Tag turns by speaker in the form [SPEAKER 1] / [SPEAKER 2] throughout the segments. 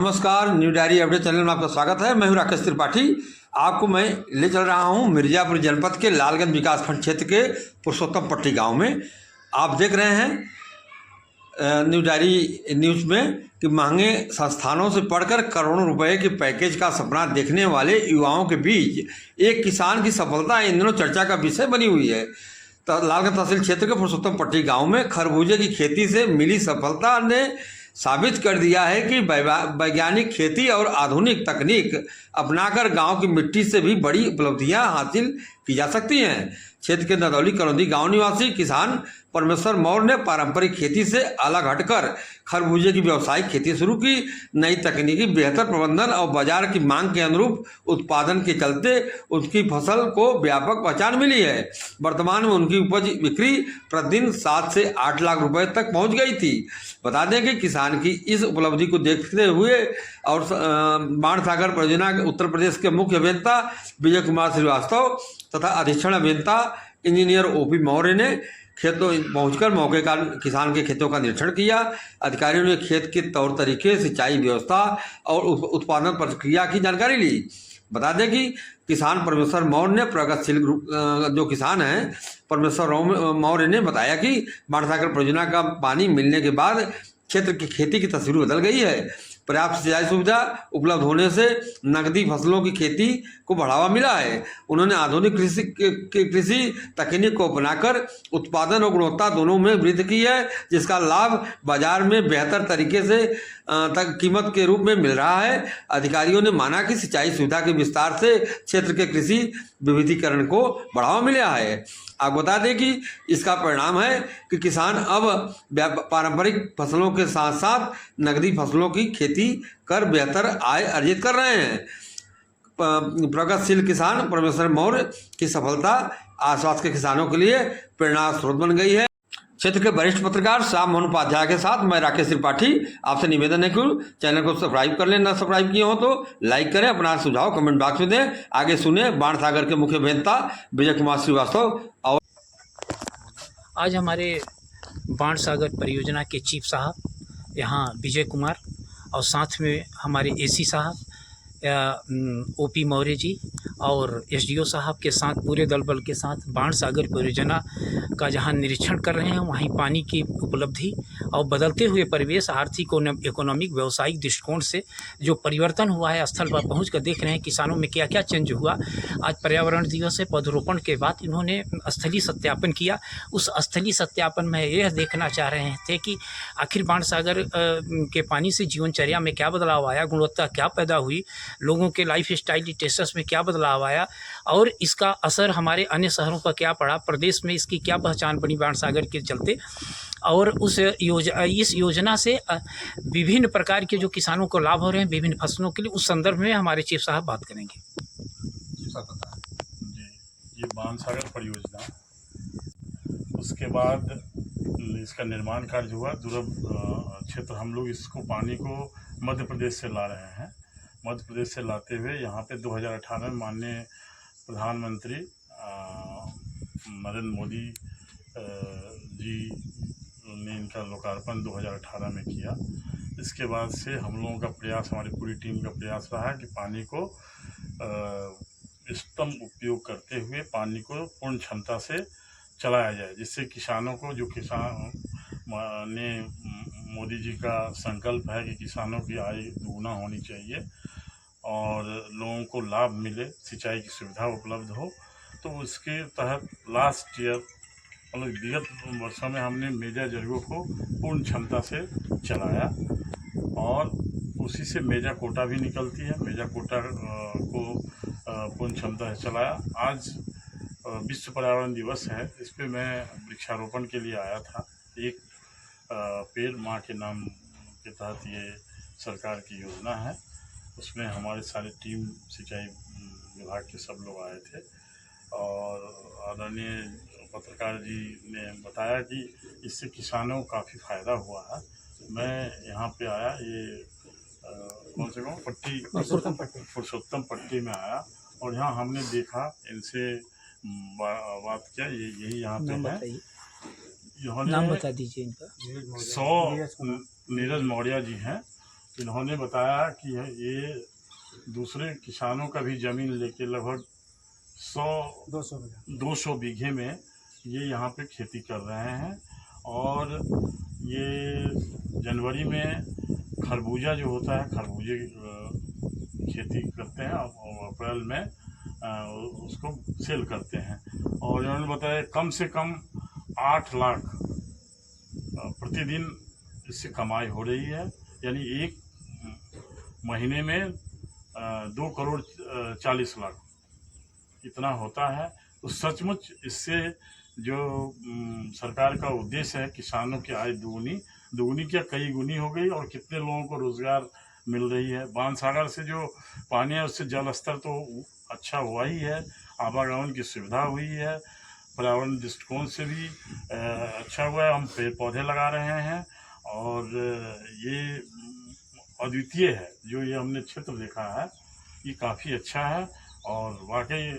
[SPEAKER 1] नमस्कार, new diary update channel में आपका स्वागत है। मैं हूं राकेश त्रिपाठी। आपको मैं ले चल रहा हूं मिर्जापुर जनपद के लालगंज विकासखंड क्षेत्र के पुरुषोत्तम पट्टी गांव में। आप देख रहे हैं न्यू डायरी न्यूज़ में कि महंगे संस्थानों से पढ़कर करोड़ों रुपए के पैकेज का सपना देखने वाले युवाओं के बीच एक किसान की सफलता इन दिनों चर्चा का विषय बनी हुई है। तो लालगंज तहसील क्षेत्र के पुरुषोत्तम पट्टी गाँव में खरबूजे की खेती से मिली सफलता ने साबित कर दिया है कि वैज्ञानिक खेती और आधुनिक तकनीक अपनाकर गांव की मिट्टी से भी बड़ी उपलब्धियां हासिल की जा सकती हैं। क्षेत्र के नदौली करौंदी गांव निवासी किसान परमेश्वर मौर्य ने पारंपरिक खेती से अलग हटकर खरबूजे की व्यावसायिक खेती शुरू की। नई तकनीकी, बेहतर प्रबंधन और बाजार की मांग के अनुरूप उत्पादन के चलते उनकी फसल को व्यापक पहचान मिली है। वर्तमान में उनकी उपज बिक्री प्रतिदिन 7 से 8 लाख रुपए तक पहुंच गई थी। बता दें कि किसान की इस उपलब्धि को देखते हुए और बाण सागर परियोजना के उत्तर प्रदेश के मुख्य अभियंता विजय कुमार श्रीवास्तव तथा अधीक्षण अभियंता इंजीनियर ओपी मौर्य ने खेतों पहुंचकर मौके का किसान के खेतों का निरीक्षण किया। अधिकारियों ने खेत के तौर तरीके, सिंचाई व्यवस्था और उत्पादन प्रक्रिया की जानकारी ली। बता दें कि किसान परमेश्वर मौर्य ने प्रगतिशील जो किसान हैं परमेश्वर मौर्य ने बताया कि बाणसागर परियोजना का पानी मिलने के बाद क्षेत्र की खेती की तस्वीर बदल गई है। पर्याप्त सिंचाई सुविधा उपलब्ध होने से नकदी फसलों की खेती को बढ़ावा मिला है। उन्होंने आधुनिक कृषि तकनीक को अपनाकर उत्पादन और गुणवत्ता दोनों में वृद्धि की है, जिसका लाभ बाजार में बेहतर तरीके से कीमत के रूप में मिल रहा है। अधिकारियों ने माना कि सिंचाई सुविधा के विस्तार से क्षेत्र के कृषि विविधीकरण को बढ़ावा मिला है। आप बता दें कि इसका परिणाम है कि किसान अब पारंपरिक फसलों के साथ साथ नकदी फसलों की खेती कर बेहतर आय अर्जित कर रहे हैं। प्रगतिशील किसान परमेश्वर मौर्य की सफलता आसपास के किसानों के लिए प्रेरणा स्रोत बन गई है। क्षेत्र के वरिष्ठ पत्रकार श्याम मोहन उपाध्याय के साथ मैं राकेश त्रिपाठी आपसे निवेदन है कि चैनल को सब्सक्राइब कर लें, ना सब्सक्राइब किए हो तो लाइक करें, अपना सुझाव कमेंट बॉक्स में दें। आगे सुने बाण सागर के मुख्य अभियंता विजय कुमार श्रीवास्तव। और
[SPEAKER 2] आज हमारे बाण सागर परियोजना के चीफ साहब यहाँ विजय कुमार और साथ में हमारे एसी साहब ओपी मौर्य जी और एसडीओ साहब के साथ पूरे दल बल के साथ बाण सागर परियोजना का जहां निरीक्षण कर रहे हैं, वहीं पानी की उपलब्धि और बदलते हुए परिवेश, आर्थिक और इकोनॉमिक व्यावसायिक दृष्टिकोण से जो परिवर्तन हुआ है, स्थल पर पहुँच कर देख रहे हैं किसानों में क्या क्या चेंज हुआ। आज पर्यावरण दिवस है, पौधरोपण के बाद इन्होंने स्थलीय सत्यापन किया। उस स्थलीय सत्यापन में यह देखना चाह रहे थे कि आखिर बाण सागर के पानी से जीवनचर्या में क्या बदलाव आया, गुणवत्ता क्या पैदा हुई, लोगों के लाइफ स्टाइल स्टेटस में क्या बदलाव आया और इसका असर हमारे अन्य शहरों पर क्या पड़ा, प्रदेश में इसकी क्या पहचान बनी बाण सागर के चलते। और इस योजना से विभिन्न प्रकार के जो किसानों को लाभ हो रहे हैं विभिन्न फसलों के लिए, उस संदर्भ में हमारे चीफ साहब बात करेंगे।
[SPEAKER 3] जी, ये बाण सागर परियोजना, उसके बाद इसका निर्माण कार्य हुआ। दुर्गम क्षेत्र हम लोग इसको पानी को मध्य प्रदेश से ला रहे हैं। मध्य प्रदेश से लाते हुए यहाँ पे 2018 में माननीय प्रधानमंत्री नरेंद्र मोदी जी ने इनका लोकार्पण 2018 में किया। इसके बाद से हम लोगों का प्रयास, हमारी पूरी टीम का प्रयास रहा कि पानी को इष्टतम उपयोग करते हुए पानी को पूर्ण क्षमता से चलाया जाए, जिससे किसानों को, जो किसान ने मोदी जी का संकल्प है कि किसानों की आय दुगुना होनी चाहिए और लोगों को लाभ मिले, सिंचाई की सुविधा उपलब्ध हो, तो उसके तहत लास्ट ईयर मतलब विगत वर्षों में हमने मेजा जरगों को पूर्ण क्षमता से चलाया और उसी से मेजा कोटा भी निकलती है। मेजा कोटा को पूर्ण क्षमता से चलाया। आज विश्व पर्यावरण दिवस है, इस पर मैं वृक्षारोपण के लिए आया था। एक पेड़ माँ के नाम के तहत ये सरकार की योजना है, उसमें हमारे सारे टीम सिंचाई विभाग के सब लोग आए थे और आदरणीय पत्रकार जी ने बताया कि इससे किसानों को काफ़ी फ़ायदा हुआ है। मैं यहाँ पे आया, ये कौन से गाँव पुरुषोत्तम पट्टी में आया और यहाँ हमने देखा, इनसे बात किया। यही यहाँ पे है,
[SPEAKER 2] नाम बता दीजिए इनका।
[SPEAKER 3] नीरज मौर्य जी हैं इन्होंने बताया कि ये दूसरे किसानों का भी ज़मीन लेके लगभग 200 बीघे में ये यहाँ पे खेती कर रहे हैं। और ये जनवरी में खरबूजा जो होता है, खरबूजे की खेती करते हैं और अप्रैल में उसको सेल करते हैं। और इन्होंने बताया कम से कम 8 लाख प्रतिदिन इससे कमाई हो रही है, यानी एक महीने में 2 करोड़ 40 लाख इतना होता है। तो सचमुच इससे जो सरकार का उद्देश्य है किसानों की आय दुगुनी क्या कई गुनी हो गई, और कितने लोगों को रोज़गार मिल रही है। बाणसागर से जो पानी है उससे जल स्तर तो अच्छा हुआ ही है, आवागमन की सुविधा हुई है, पर्यावरण दृष्टिकोण से भी अच्छा हुआ है। हम पेड़ पौधे लगा रहे हैं और ये अद्वितीय है। जो ये हमने क्षेत्र देखा है ये काफ़ी अच्छा है और वाकई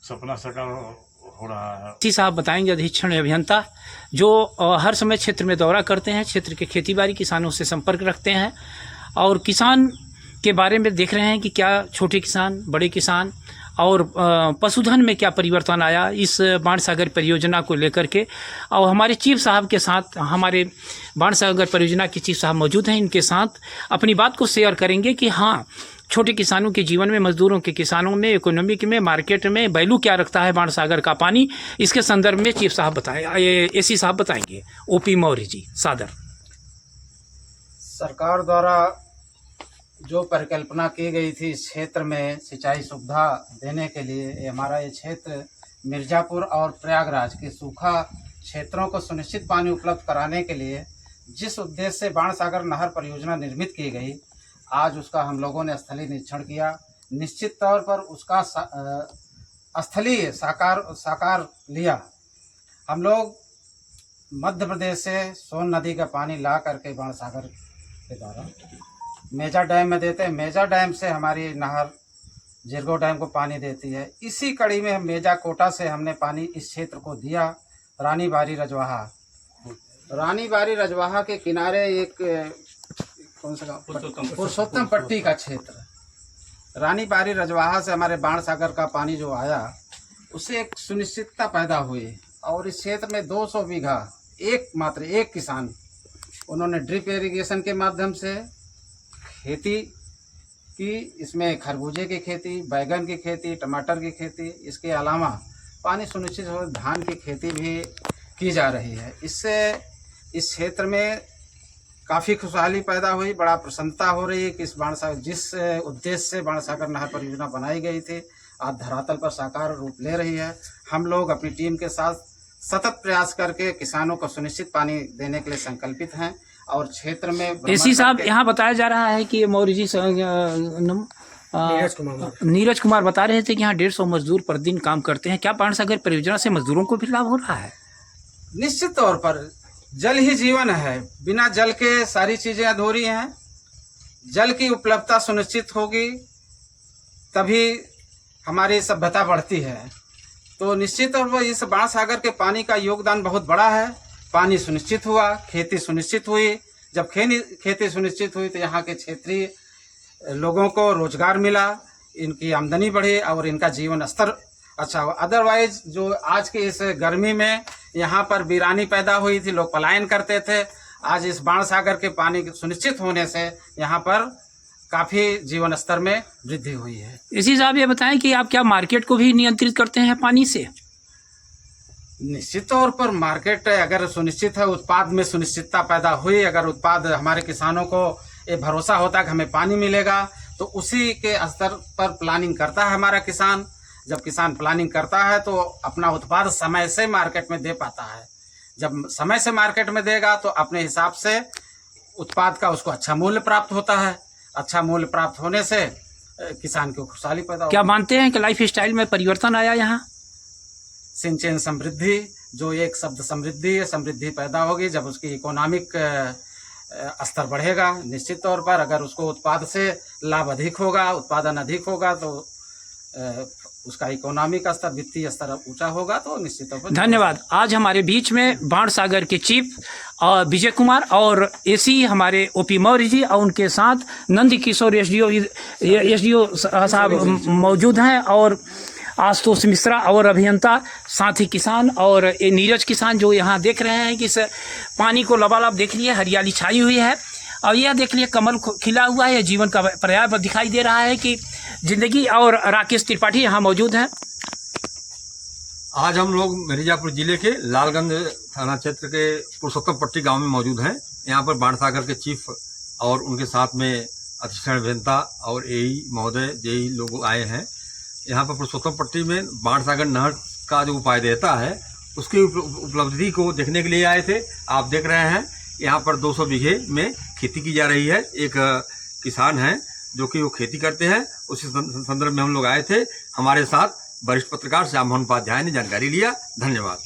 [SPEAKER 3] सपना साकार हो रहा है।
[SPEAKER 2] एसी साहब बताएंगे, अधीक्षण अभियंता जो हर समय क्षेत्र में दौरा करते हैं, क्षेत्र के खेतीबाड़ी किसानों से संपर्क रखते हैं और किसान के बारे में देख रहे हैं कि क्या छोटे किसान, बड़े किसान और पशुधन में क्या परिवर्तन आया इस बाणसागर परियोजना को लेकर के। और हमारे चीफ साहब के साथ, हमारे बाणसागर परियोजना के चीफ साहब मौजूद हैं, इनके साथ अपनी बात को शेयर करेंगे कि हाँ, छोटे किसानों के जीवन में, मजदूरों के किसानों में, इकोनॉमिक में, मार्केट में वैल्यू क्या रखता है बाणसागर का पानी, इसके संदर्भ में चीफ साहब एसी साहब बताएंगे। ओपी मौर्य जी, सादर।
[SPEAKER 4] सरकार द्वारा जो परिकल्पना की गई थी इस क्षेत्र में सिंचाई सुविधा देने के लिए, हमारा ये क्षेत्र मिर्ज़ापुर और प्रयागराज के सूखा क्षेत्रों को सुनिश्चित पानी उपलब्ध कराने के लिए जिस उद्देश्य से बाणसागर नहर परियोजना निर्मित की गई, आज उसका हम लोगों ने स्थलीय निरीक्षण किया। निश्चित तौर पर उसका स्थलीय साकार लिया। हम लोग मध्य प्रदेश से सोन नदी का पानी ला करके बाणसागर के द्वारा मेजा डैम में देते हैं। मेजा डैम से हमारी नहर जिरगो डैम को पानी देती है। इसी कड़ी में हम मेजा कोटा से हमने पानी इस क्षेत्र को दिया। रानी बारी रजवाहा के किनारे एक कौन सा पुरुषोत्तम पट्टी का क्षेत्र, रानी बारी रजवाहा से हमारे बाणसागर का पानी जो आया उससे एक सुनिश्चितता पैदा हुई। और इस क्षेत्र में 200 बीघा मात्र एक किसान, उन्होंने ड्रिप इरिगेशन के माध्यम से खेती की। इसमें खरबूजे की खेती, बैगन की खेती, टमाटर की खेती, इसके अलावा पानी सुनिश्चित हो धान की खेती भी की जा रही है। इससे इस क्षेत्र में काफ़ी खुशहाली पैदा हुई। बड़ा प्रसन्नता हो रही है कि इस बाणसागर, जिस उद्देश्य से बाणसागर नहर परियोजना बनाई गई थी, आज धरातल पर साकार रूप ले रही है। हम लोग अपनी टीम के साथ सतत प्रयास करके किसानों को सुनिश्चित पानी देने के लिए संकल्पित हैं। और क्षेत्र में
[SPEAKER 2] एसी साहब, यहाँ बताया जा रहा है कि मौर्य जी नीरज कुमार बता रहे थे कि यहाँ 150 मजदूर प्रतिदिन काम करते हैं। क्या बाणसागर परियोजना से मजदूरों को भी लाभ हो रहा है?
[SPEAKER 4] निश्चित तौर पर जल ही जीवन है। बिना जल के सारी चीज़ें अधूरी हैं। जल की उपलब्धता सुनिश्चित होगी तभी हमारी सभ्यता बढ़ती है। तो निश्चित तौर पर इस बाणसागर के पानी का योगदान बहुत बड़ा है। पानी सुनिश्चित हुआ, खेती सुनिश्चित हुई। जब खेती सुनिश्चित हुई तो यहाँ के क्षेत्रीय लोगों को रोजगार मिला, इनकी आमदनी बढ़ी और इनका जीवन स्तर अच्छा हुआ। अदरवाइज जो आज के इस गर्मी में यहाँ पर वीरानी पैदा हुई थी, लोग पलायन करते थे। आज इस बाणसागर के पानी सुनिश्चित होने से यहाँ पर काफ़ी जीवन स्तर में वृद्धि हुई है।
[SPEAKER 2] इसी साहब ये बताएं कि आप क्या मार्केट को भी नियंत्रित करते हैं पानी से?
[SPEAKER 4] निश्चित तौर पर मार्केट अगर सुनिश्चित है, उत्पाद में सुनिश्चितता पैदा हुई, अगर उत्पाद हमारे किसानों को ये भरोसा होता है कि हमें पानी मिलेगा, तो उसी के स्तर पर प्लानिंग करता है हमारा किसान। जब किसान प्लानिंग करता है तो अपना उत्पाद समय से मार्केट में दे पाता है। जब समय से मार्केट में देगा तो अपने हिसाब से उत्पाद का उसको अच्छा मूल्य प्राप्त होता है। अच्छा मूल्य प्राप्त होने से किसान को खुशहाली पैदा।
[SPEAKER 2] क्या मानते हैं कि लाइफ स्टाइल में परिवर्तन आया यहाँ?
[SPEAKER 4] सिंचन समृद्धि, जो एक शब्द समृद्धि है, समृद्धि पैदा होगी जब उसकी इकोनॉमिक स्तर बढ़ेगा। निश्चित तौर पर अगर उसको उत्पाद से लाभ अधिक होगा, उत्पादन अधिक होगा, तो उसका इकोनॉमिक स्तर, वित्तीय स्तर ऊंचा होगा तो निश्चित तौर पर।
[SPEAKER 2] धन्यवाद। आज हमारे बीच में बाणसागर के चीफ विजय कुमार और एसी हमारे ओपी मौर्य जी और उनके साथ नंद किशोर एसडीओ साहब मौजूद हैं, और आशुतोष मिश्रा और अभियंता, साथ ही किसान और ये नीरज किसान जो यहाँ देख रहे हैं कि इस पानी को लबालब देख लिए, हरियाली छाई हुई है और यह देख लिए कमल खिला हुआ है, जीवन का पर्याय दिखाई दे रहा है कि जिंदगी। और राकेश त्रिपाठी यहाँ मौजूद हैं।
[SPEAKER 1] आज हम लोग मिर्जापुर जिले के लालगंज थाना क्षेत्र के पुरुषोत्तम पट्टी गांव में मौजूद हैं। यहाँ पर बाणसागर के चीफ और उनके साथ में असिस्टेंट अभियंता और एई महोदय जेई लोग आए हैं। यहाँ पर पुरुषोत्तम पट्टी में बाणसागर नहर का जो उपाय देता है उसकी उपलब्धि को देखने के लिए आए थे। आप देख रहे हैं यहाँ पर 200 बीघे में खेती की जा रही है। एक किसान हैं जो कि वो खेती करते हैं, उसी संदर्भ में हम लोग आए थे। हमारे साथ वरिष्ठ पत्रकार श्याम मोहन उपाध्याय ने जानकारी लिया। धन्यवाद।